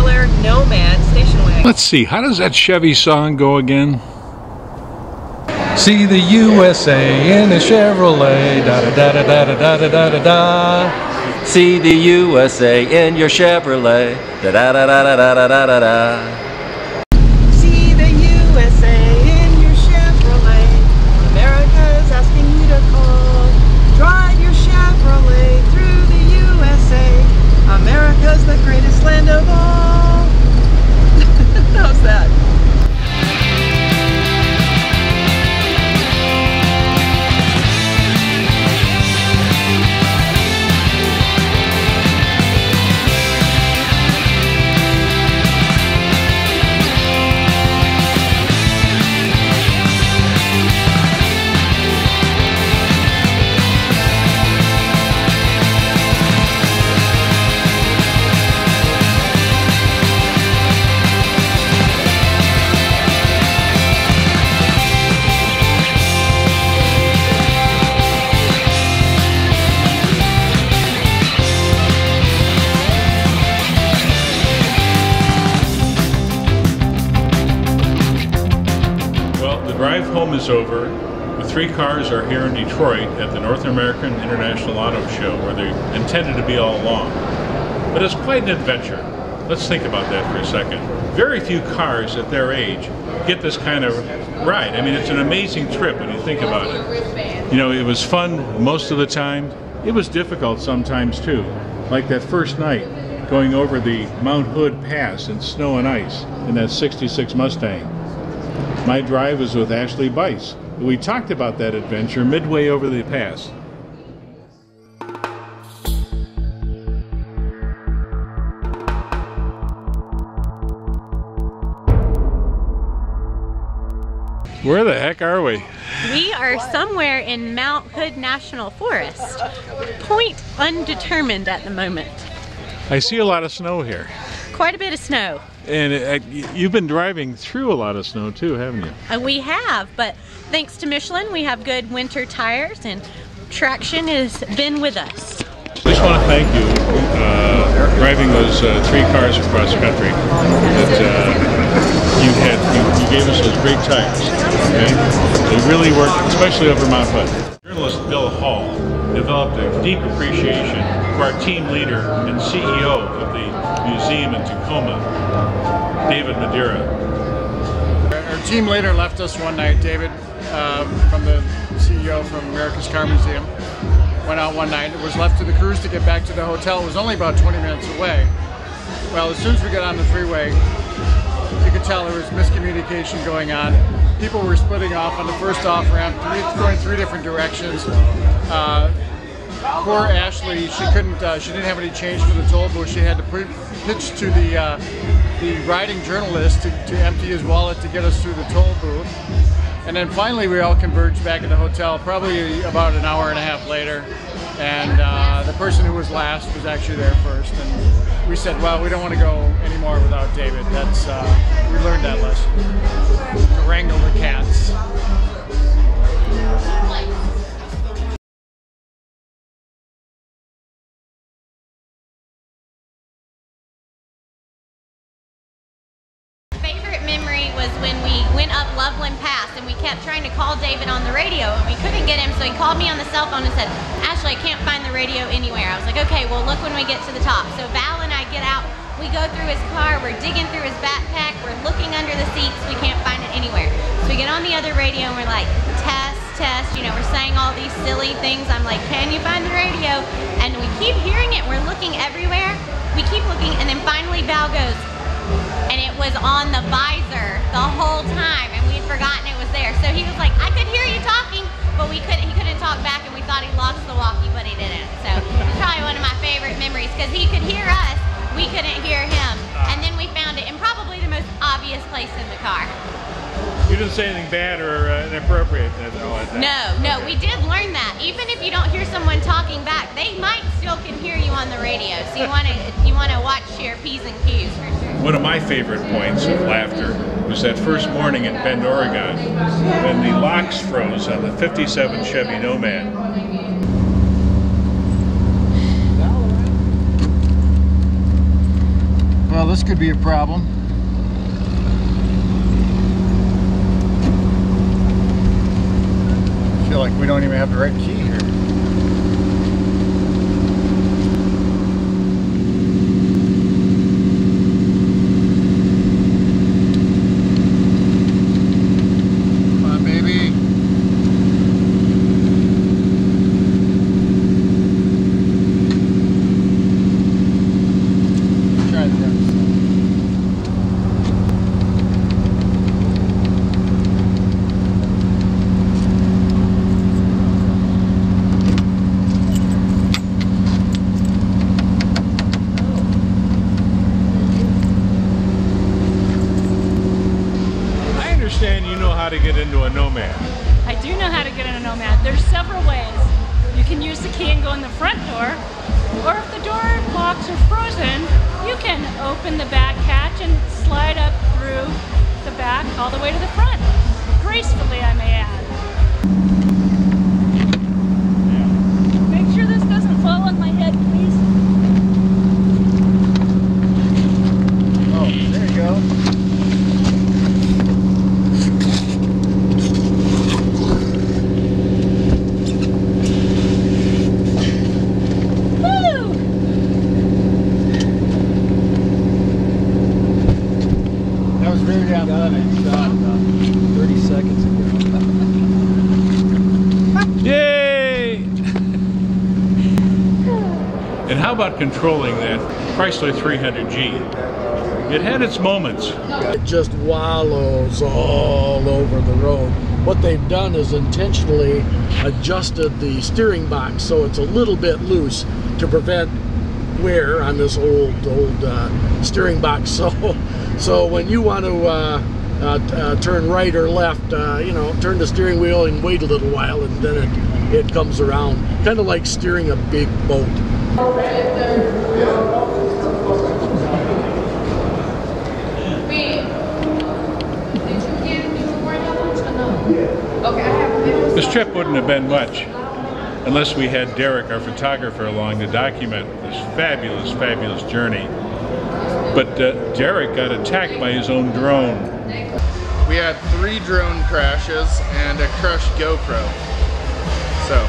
regular Nomad station wagon. Let's see, how does that Chevy song go again? See the USA in a Chevrolet, da da da da da da da da da. See the USA in your Chevrolet, da da da da da da da da da. See the USA in your Chevrolet. America's asking you to call. Drive your Chevrolet through the USA. America's the greatest land of all. How's that? Drive home is over. The three cars are here in Detroit at the North American International Auto Show, where they intended to be all along. But it's quite an adventure. Let's think about that for a second. Very few cars at their age get this kind of ride. I mean, it's an amazing trip when you think about it. You know, it was fun most of the time. It was difficult sometimes too. Like that first night going over the Mount Hood Pass in snow and ice in that '66 Mustang. My drive was with Ashley Bice. We talked about that adventure midway over the pass. Where the heck are we? We are somewhere in Mount Hood National Forest. Point undetermined at the moment. I see a lot of snow here. Quite a bit of snow. And you've been driving through a lot of snow too, haven't you? We have, but thanks to Michelin, we have good winter tires and traction has been with us. I just want to thank you driving those three cars across the country. That you gave us those great tires. Okay? They really worked, especially over Mount Hood. Journalist Bill Hall developed a deep appreciation for our team leader and CEO of the museum in Tacoma, David Madeira. Our team leader left us one night, David, from the CEO from America's Car Museum. Went out one night. It was left to the crews to get back to the hotel. It was only about 20 minutes away. Well, as soon as we got on the freeway, you could tell there was miscommunication going on. People were splitting off on the first off-ramp, going three different directions. Poor Ashley, she didn't have any change for the toll booth. She had to pitch to the riding journalist to empty his wallet to get us through the toll booth. And then finally we all converged back at the hotel, probably about an hour and a half later. And the person who was last was actually there first. And we said, well, we don't want to go anymore without David. That's we learned that lesson. To wrangle the cats. Was when we went up Loveland Pass and we kept trying to call David on the radio and we couldn't get him, so he called me on the cell phone and said, Ashley, I can't find the radio anywhere. I was like, okay, well look when we get to the top. So Val and I get out, we go through his car, we're digging through his backpack, we're looking under the seats, we can't find it anywhere. So we get on the other radio and we're like, test, test, you know, we're saying all these silly things. I'm like, can you find the radio? And we keep hearing it, we're looking everywhere, we keep looking, and then finally Val goes, and it was on the visor the whole time, and we had forgotten it was there. So he was like, I could hear you talking, but he couldn't talk back, and we thought he lost the walkie, but he didn't. So it's probably one of my favorite memories, because he could hear us, we couldn't hear him, and then we found it in probably the most obvious place in the car. You didn't say anything bad or inappropriate at all at that? No, we did learn that. Even if you don't hear someone talking back, they might still can hear you on the radio. So you want to watch your P's and Q's for sure. One of my favorite points of laughter was that first morning in Bend, Oregon, when the locks froze on the '57 Chevy Nomad. Well, this this could be a problem. I feel like we don't even have the right key here. You know how to get into a Nomad. I do know how to get in a Nomad. There's several ways. You can use the key and go in the front door, or if the door locks are frozen, you can open the back hatch and slide up through the back all the way to the front. Gracefully, I may add. Make sure this doesn't fall on my head, please. Oh, there you go. Got it shot 30 seconds ago. Yay! And how about controlling that Chrysler 300G? It had its moments. It just wallows all over the road. What they've done is intentionally adjusted the steering box so it's a little bit loose to prevent wear on this old steering box. So when you want to turn right or left, you know, turn the steering wheel and wait a little while, and then it comes around. Kind of like steering a big boat. This trip wouldn't have been much unless we had Derek, our photographer, along to document this fabulous, fabulous journey. But Derek got attacked by his own drone. We had 3 drone crashes and a crushed GoPro. So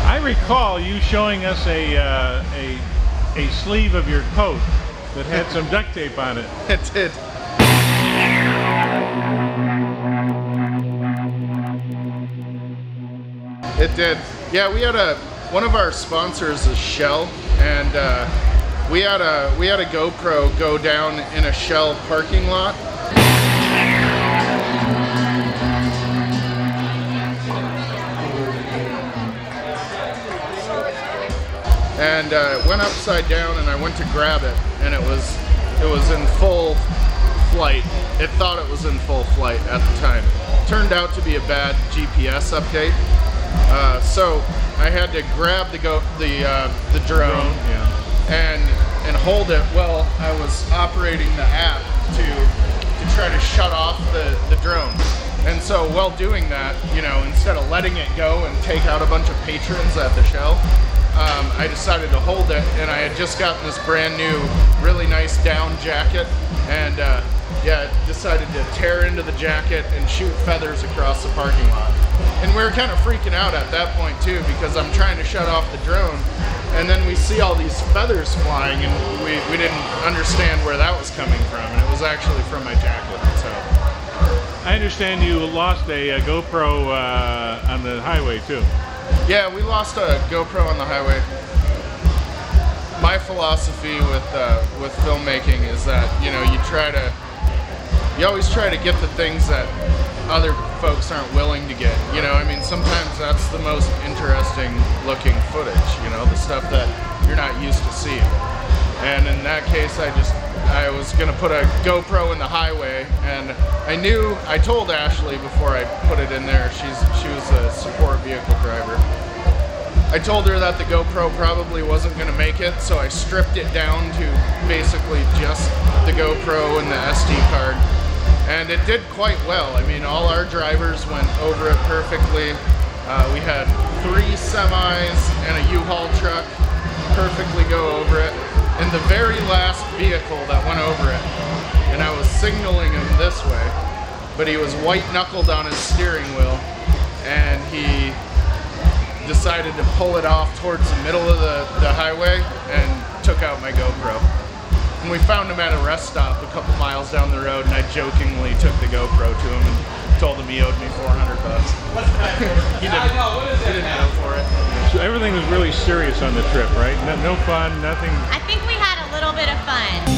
I recall you showing us a sleeve of your coat that had some duct tape on it. It did. It did. Yeah, we had one of our sponsors is Shell, and we had a GoPro go down in a Shell parking lot. And it went upside down, and I went to grab it, and it was in full flight. It thought it was in full flight at the time. Turned out to be a bad GPS update. So I had to grab the drone and hold it while I was operating the app to try to shut off the drone. And so while doing that, you know, instead of letting it go and take out a bunch of patrons at the Shell, I decided to hold it, and I had just gotten this brand new, really nice down jacket, and yeah, decided to tear into the jacket and shoot feathers across the parking lot. And we were kind of freaking out at that point too, because I'm trying to shut off the drone, and then we see all these feathers flying, and we didn't understand where that was coming from, and it was actually from my jacket. So I understand you lost a GoPro on the highway too. Yeah, we lost a GoPro on the highway. My philosophy with filmmaking is that, you know, you always try to get the things that other folks aren't willing to get. You know, I mean, sometimes that's the most interesting looking footage, you know, the stuff that you're not used to seeing. And in that case, I was gonna put a GoPro in the highway, and I told Ashley before I put it in there, she was a support vehicle driver. I told her that the GoPro probably wasn't gonna make it, so I stripped it down to basically just the GoPro and the SD card. And it did quite well. I mean, all our drivers went over it perfectly. We had 3 semis and a U-Haul truck perfectly go over it. In the very last vehicle that went over it, and I was signaling him this way, but he was white-knuckled on his steering wheel, and he decided to pull it off towards the middle of the highway and took out my GoPro. And we found him at a rest stop a couple miles down the road, and I jokingly took the GoPro to him and told him he owed me $400. He didn't go for it. So everything was really serious on the trip, right? No fun, nothing. I think we had a little bit of fun.